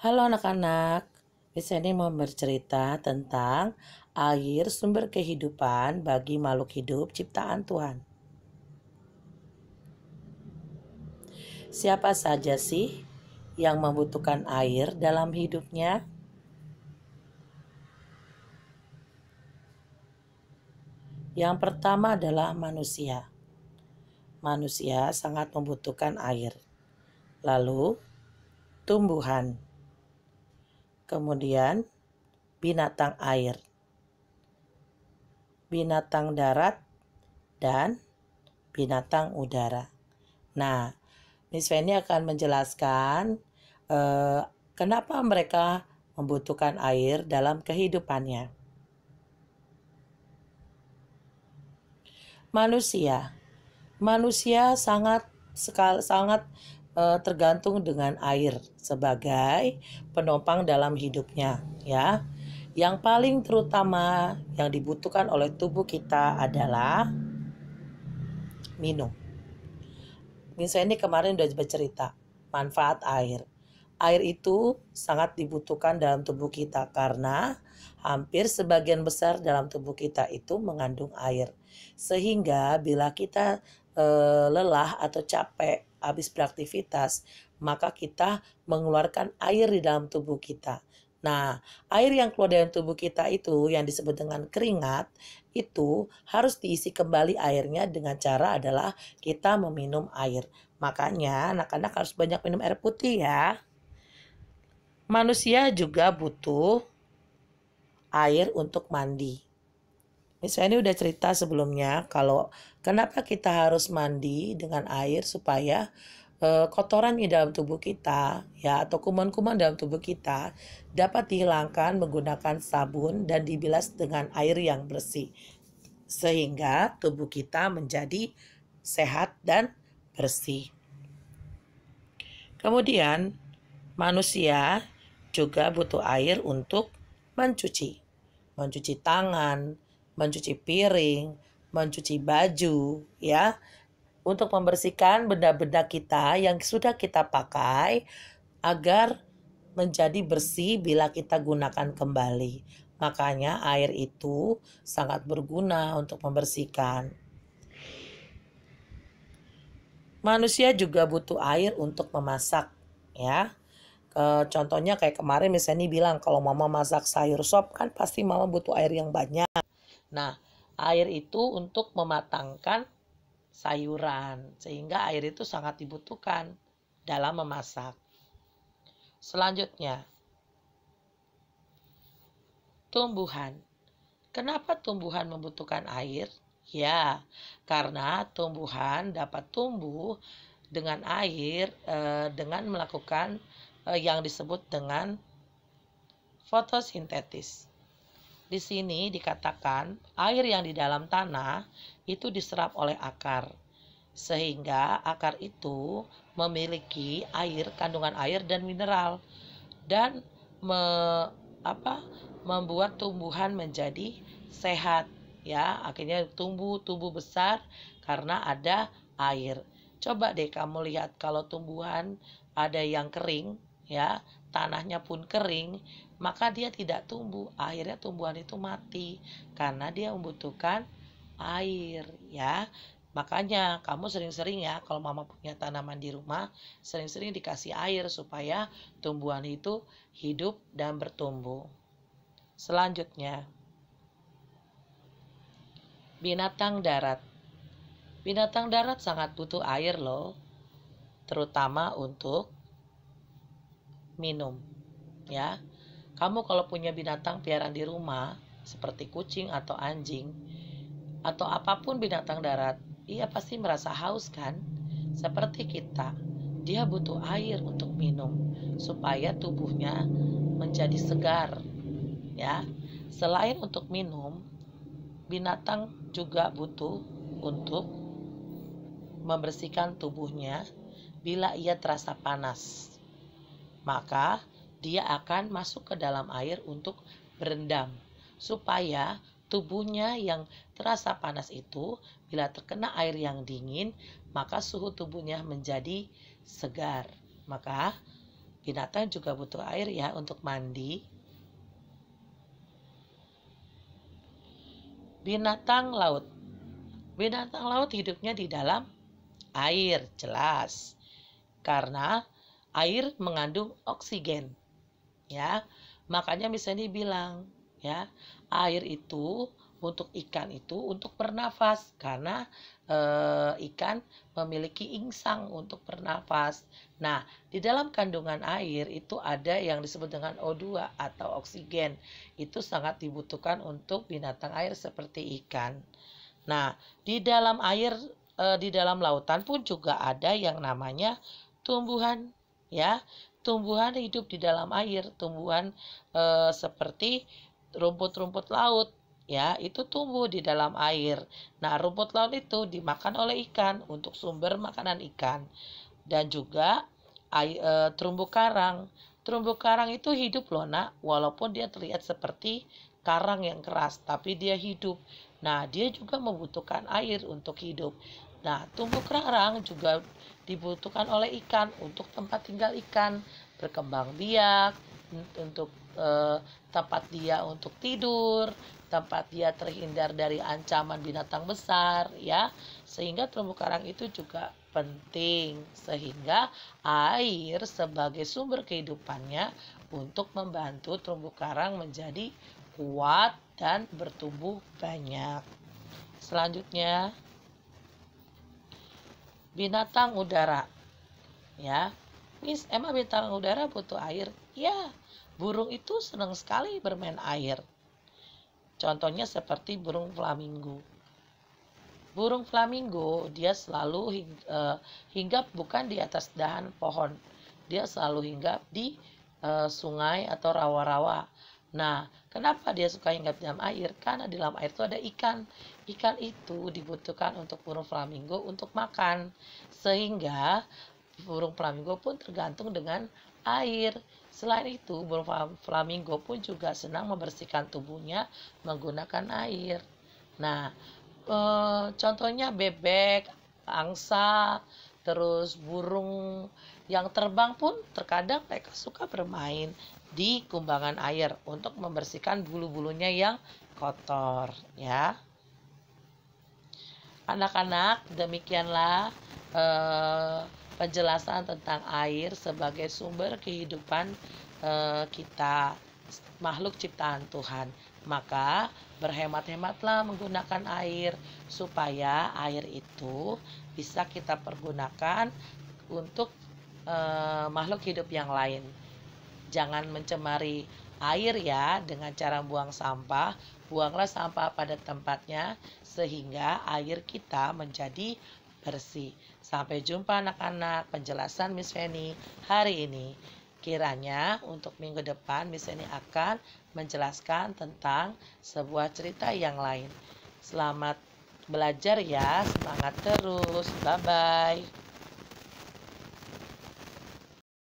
Halo anak-anak, di sini mau bercerita tentang air sumber kehidupan bagi makhluk hidup ciptaan Tuhan. Siapa saja sih yang membutuhkan air dalam hidupnya? Yang pertama adalah manusia. Manusia sangat membutuhkan air. Lalu tumbuhan. Kemudian binatang air, binatang darat, dan binatang udara. Nah, Miss Feni akan menjelaskan kenapa mereka membutuhkan air dalam kehidupannya. Manusia sangat tergantung dengan air sebagai penopang dalam hidupnya, ya. Yang paling terutama yang dibutuhkan oleh tubuh kita adalah minum. Misalnya ini kemarin udah bercerita manfaat air. Air itu sangat dibutuhkan dalam tubuh kita karena hampir sebagian besar dalam tubuh kita itu mengandung air. Sehingga bila kita lelah atau capek habis beraktivitas, maka kita mengeluarkan air di dalam tubuh kita. Nah, air yang keluar dari tubuh kita itu yang disebut dengan keringat, itu harus diisi kembali airnya dengan cara adalah kita meminum air. Makanya anak-anak harus banyak minum air putih ya. Manusia juga butuh air untuk mandi. Misalnya ini udah cerita sebelumnya kalau kenapa kita harus mandi dengan air supaya kotoran di dalam tubuh kita ya atau kuman-kuman dalam tubuh kita dapat dihilangkan menggunakan sabun dan dibilas dengan air yang bersih sehingga tubuh kita menjadi sehat dan bersih. Kemudian manusia juga butuh air untuk mencuci tangan, mencuci piring, mencuci baju, ya, untuk membersihkan benda-benda kita yang sudah kita pakai agar menjadi bersih bila kita gunakan kembali. Makanya air itu sangat berguna untuk membersihkan. Manusia juga butuh air untuk memasak, ya. Contohnya kayak kemarin misalnya bilang kalau mama masak sayur sop kan pasti mama butuh air yang banyak. Nah, air itu untuk mematangkan sayuran sehingga air itu sangat dibutuhkan dalam memasak. Selanjutnya, tumbuhan. Kenapa tumbuhan membutuhkan air? Ya, karena tumbuhan dapat tumbuh dengan air dengan melakukan yang disebut dengan fotosintesis. Di sini dikatakan air yang di dalam tanah itu diserap oleh akar. Sehingga akar itu memiliki kandungan air dan mineral dan membuat tumbuhan menjadi sehat ya. Akhirnya tumbuh besar karena ada air. Coba deh kamu lihat kalau tumbuhan ada yang kering ya, tanahnya pun kering, maka dia tidak tumbuh. Akhirnya tumbuhan itu mati karena dia membutuhkan air ya. Makanya kamu sering-sering ya kalau mama punya tanaman di rumah, sering-sering dikasih air supaya tumbuhan itu hidup dan bertumbuh. Selanjutnya, binatang darat. Binatang darat sangat butuh air loh, terutama untuk minum ya. Kamu kalau punya binatang piaraan di rumah seperti kucing atau anjing atau apapun binatang darat, ia pasti merasa haus kan? Seperti kita, dia butuh air untuk minum supaya tubuhnya menjadi segar ya. Selain untuk minum, binatang juga butuh untuk membersihkan tubuhnya bila ia terasa panas. Maka dia akan masuk ke dalam air untuk berendam supaya tubuhnya yang terasa panas itu bila terkena air yang dingin maka suhu tubuhnya menjadi segar. Maka Binatang juga butuh air ya untuk mandi. Binatang laut. Binatang laut hidupnya di dalam air, jelas. Karena air mengandung oksigen, ya. Makanya misalnya bilang, ya, air itu untuk ikan itu untuk bernafas karena ikan memiliki insang untuk bernafas. Nah, di dalam kandungan air itu ada yang disebut dengan O2 atau oksigen. Itu sangat dibutuhkan untuk binatang air seperti ikan. Nah, di dalam air, di dalam lautan pun juga ada yang namanya tumbuhan, ya. Tumbuhan hidup di dalam air, tumbuhan seperti rumput-rumput laut, ya, itu tumbuh di dalam air. Nah, rumput laut itu dimakan oleh ikan untuk sumber makanan ikan. Dan juga terumbu karang. Terumbu karang itu hidup loh nak, walaupun dia terlihat seperti karang yang keras, tapi dia hidup. Nah, dia juga membutuhkan air untuk hidup. Nah, terumbu karang juga dibutuhkan oleh ikan untuk tempat tinggal ikan, berkembang biak, untuk tempat dia untuk tidur, tempat dia terhindar dari ancaman binatang besar, ya. Sehingga terumbu karang itu juga penting, sehingga air sebagai sumber kehidupannya untuk membantu terumbu karang menjadi kuat dan bertumbuh banyak. Selanjutnya, binatang udara, ya. Miss, emang binatang udara butuh air? Ya, burung itu senang sekali bermain air. Contohnya seperti burung flamingo. Burung flamingo dia selalu hinggap bukan di atas dahan pohon. Dia selalu hinggap di sungai atau rawa-rawa. Nah, kenapa dia suka hinggap di dalam air? Karena di dalam air itu ada ikan. Ikan itu dibutuhkan untuk burung flamingo untuk makan. Sehingga burung flamingo pun tergantung dengan air. Selain itu, burung flamingo pun juga senang membersihkan tubuhnya menggunakan air. Nah, contohnya bebek, angsa, terus burung yang terbang pun terkadang mereka suka bermain di kumbangan air untuk membersihkan bulu-bulunya yang kotor, ya. Anak-anak, demikianlah penjelasan tentang air sebagai sumber kehidupan kita, makhluk ciptaan Tuhan. Maka berhemat-hematlah menggunakan air supaya air itu bisa kita pergunakan untuk makhluk hidup yang lain. Jangan mencemari air ya dengan cara buang sampah. Buanglah sampah pada tempatnya sehingga air kita menjadi bersih. Sampai jumpa anak-anak, penjelasan Miss Feni hari ini. Kiranya untuk minggu depan Miss Feni akan menjelaskan tentang sebuah cerita yang lain. Selamat belajar ya, semangat terus. Bye-bye.